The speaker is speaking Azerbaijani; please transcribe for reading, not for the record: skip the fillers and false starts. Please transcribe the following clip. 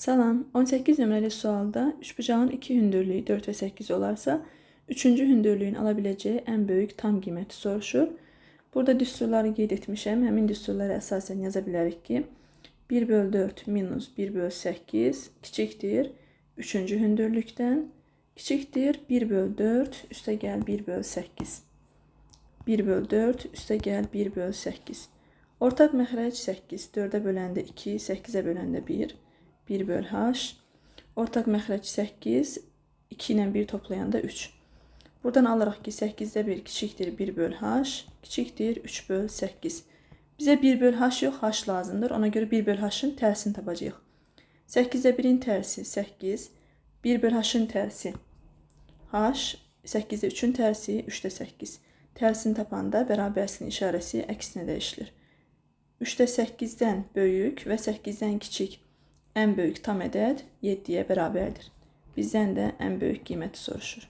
Salam, 18 nömrəli sualda üçbucağın iki hündürlüyü 4 və 8 olarsa, üçüncü hündürlüyün alabileceği en büyük tam qiyməti soruşur. Burada düsturları qeyd etmişəm. Həmin düsturlara əsasən yaza bilərik ki, 1/4 minus 1/8 kiçikdir üçüncü hündürlükdən, kiçikdir 1/4 üstəgəl 1/8. 1/4 üstəgəl 1/8. Ortaq məxrəc 8, 4-ə böləndə 2, 8-ə böləndə 1. 1/h. Ortaq məxrəc 8, 2 ilə 1 toplayanda 3. Buradan alırıq ki, 8-də 1 kiçikdir 1/h, kiçikdir 3/8. Bizə 1/h yox, h lazımdır. Ona görə 1/h-ın tərsini tapacağıq. 8-də 1-in tərsi 8, 1/h-ın tərsi h, 8-də 3-ün tərsi 3-də 8. Tərsini tapanda bərabərsinin işarəsi əksinə dəyişilir. 3-də 8-dən böyük və 8-dən kiçik en büyük tam ədəd 7'ye bərabərdir. Bizdən də en büyük qiyməti soruşur.